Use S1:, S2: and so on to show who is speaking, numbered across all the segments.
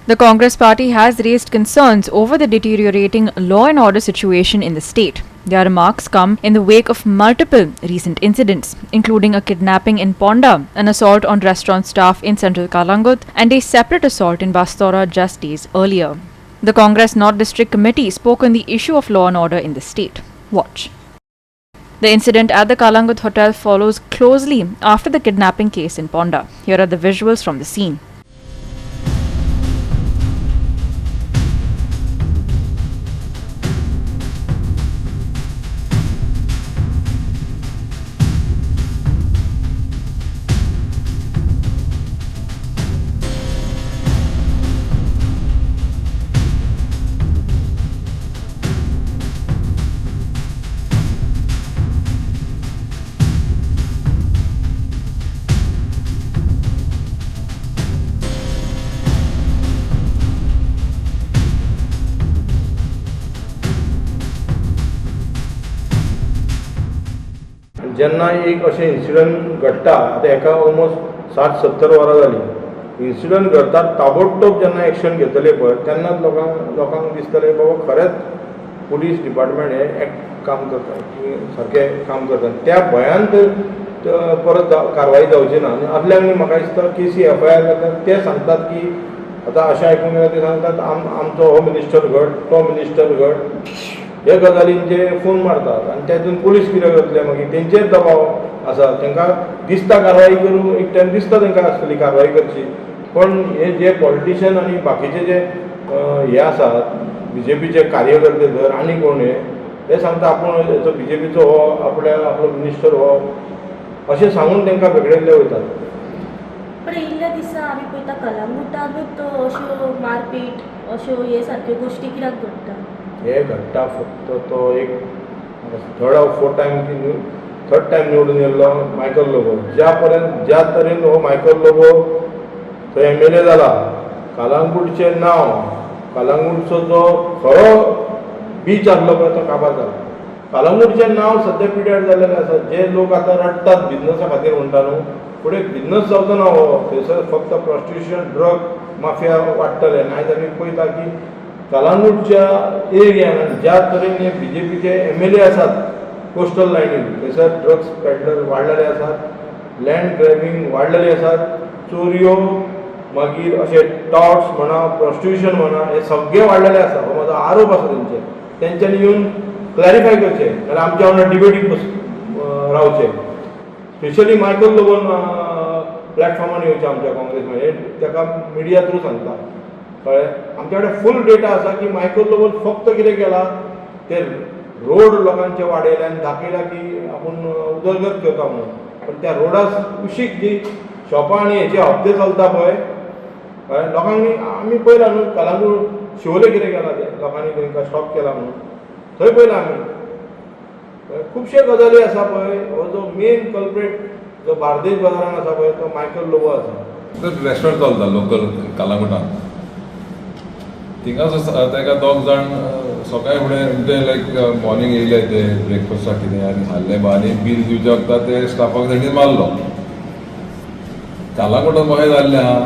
S1: The Congress party has raised concerns over the deteriorating law and order situation in the state. Their remarks come in the wake of multiple recent incidents, including a kidnapping in Ponda, an assault on restaurant staff in central Kalangut, and a separate assault in Bastora just days earlier. The Congress North District Committee spoke on the issue of law and order in the state. Watch. The incident at the Kalangut Hotel follows closely after the kidnapping case in Ponda. Here are the visuals from the scene.
S2: जेन्ना एक अशें incident घडटा आतां एका almost 60-70 वरां जालीं incident घडटा ताबडतोब जेन्ना एक्शन घेतले पळय तेन्नाच लोकांक दिसतलें बाबा खरेंच पुलीस डिपार्टमेंट हे एक्ट काम करता सारकें काम करता त्या भंयान परत कारवाई जावची ना आनी आदल्याक म्हाका दिसता केसी FIR करतात ते सांगतात की आतां अशें आयकूंक येता ते सांगतात आमचो हो मिनिस्टर घट तो मिनिस्टर घट हे गजालींचे फोन मारतात आनी तेतून पुलीस कितें करतले मागीर तेंचेर दबाव आसा तांकां दिसता कारवाई करूं एक टायम दिसता तांकां आसतली कारवाई करची पण हे जे पॉलिटिशियन आनी बाकीचे जे हे आसात BJPचे कार्यकर्ते धर आनी कोण हे सांगता आपूण हेचो BJPचो हो आपलो मिनिस्टर हो अशें सांगून तांकां भेगडयल्ले वयतात.
S3: पण इल्ल्या दिसा आमी पळयता कलंगुटानूच अश्यो मारपीट अश्यो हे सारक्यो गोश्टी कित्याक घडटा?
S2: हे घडटा फक्त तो एक थर्ड टायम निवडून येयल्लो मायकल लोबो ज्या तरेन हो मायकल लोबो थंय MLA जाला कलंगूटचें नांव कलंगूटचो जो खरो बीच आसलो पळय तो काबार जाला. कलंगूटचें नांव सद्या पिड्यार जाल्लेलें आसा. जे लोक आतां रडटात बिजनसा खातीर म्हणटा न्हू फुडें बिजनस जावचो ना हो थंयसर फक्त प्रॉस्टिट्यूशन ड्रग माफिया वाडटले नायत आमी पळयता की कलंगूटच्या एरियान ज्या तरेन हे BJPचे MLA आसात कोस्टल लायनीन थंयसर ड्रग्स पेडलर वाडलेले आसात लँड ग्रॅबिंग वाडलेले आसात चोरयो मागीर अशे टॉट्स म्हणा प्रॉस्टिट्यूशन म्हणा हे सगळे वाडलेले आसा हो म्हाजो आरोप आसा तेंच्यांनी येवन क्लॅरिफाय करचें नाल्यार आमच्या वांगडा डिबेटीक रावचे स्पेशली मायकल लोबोन प्लॅटफॉर्मान येवचें आमच्या काँग्रेस ताका मिडिया थ्रू सांगता कळ्ळें. आमच्या कडेन फूल डेटा आसा की मायकल लोबोन फक्त कितें केलां ते रोड लोकांचे वाडयले आनी दाखयला की आपूण उदरगत करता म्हणून पण त्या रोडा कुशीक जी शॉपां आनी हेचे हप्ते चलता पळय कळ्ळें लोकांनी आमी पळयलां न्हू कलंगूट शिवोले कितें केलां ते लोकांनी तांकां स्टॉप केला म्हणून थंय पळयलां आमी खुबशे गजाली आसा पळय हो जो मेन कल्प्रेट जो बार्देज बाजारान आसा पळय तो मायकल लोबो आसा.
S4: रेस्टॉरंट चलता लोकल कलंगुटान थिंगाच ताका दोग जाण सकाळी फुडें ते लायक मॉर्निंग येयले ते ब्रेकफास्टाक कितें आनी हाडलें आनी बील दिवचे वखदां ते स्टाफाक तेणी मारलो. कलंगुटान अशें जाल्लें आहा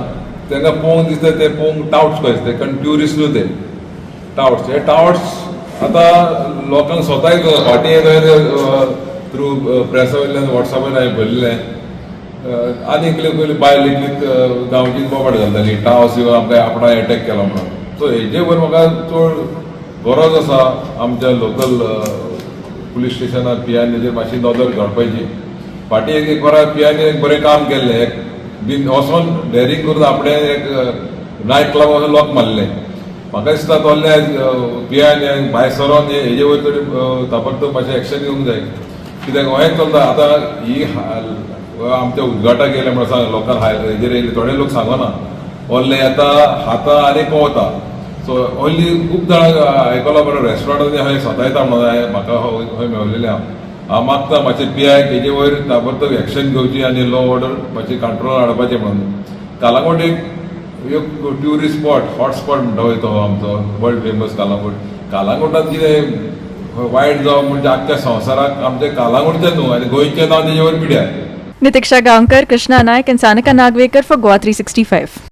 S4: तांकां पळोवंक दिसता ते पळोवंक टावट्स कशे ते कारण ट्युरिस्ट न्हू ते टावट्स हे टावट्स आतां लोकांक स्वताय फाटीं थ्रू प्रेसा वयल्यान वॉट्सॅपार हांवें भरलें आनी इकली बायल इकली गांवची बोबाट घालताली टावस येवन आमकां आपणा एटॅक केलो म्हणून सो हेजे वयर म्हाका चड गरज आसा आमच्या लोकल पुलीस स्टेशनार PIन हेजेर मातशी नदर घडपाची. फाटीं एक वरा PIन एक बरें काम केल्लें एक बीन वचोन डेरींग करून आपणें एक नायट क्लब वचून लॉक मारलें. म्हाका दिसता तोल्ले PIन भायर सरोन हेजे वयर तरी ताबडतोब मातशें एक्शन घेवंक जाय कित्याक हें चलता आतां ही आमच्या उदघाटाक गेले म्हणून सांग लोकांक हेजेर येयले थोडे लोक सांगना व्हडले येता खाता आनी पोवता सो ओन्ली खूब जाणांक आयकलां बरो रेस्टॉरंटांनी हय स्वता येता म्हणून म्हाका खंय मेळलेलें हांव मागता मातशें PI हेजे वयर ताबडतोब एक्शन घेवची आनी लॉ ऑर्डर मातशें कंट्रोल हाडपाचें म्हणून. कलंगूट एक ट्युरिस्ट स्पॉट हॉटस्पॉट म्हणटा वय तो आमचो वर्ल्ड फेमस कलंगुटांत कितें वायट जावप म्हणजे आख्ख्या संवसाराक आमचें कलंगूटचें न्हू आनी गोंयचें नांव तेजे वयर पिड्यार.
S1: Nitiksha Gaonkar, Krishna Naik and Sanika Nagvekar for Goa 365.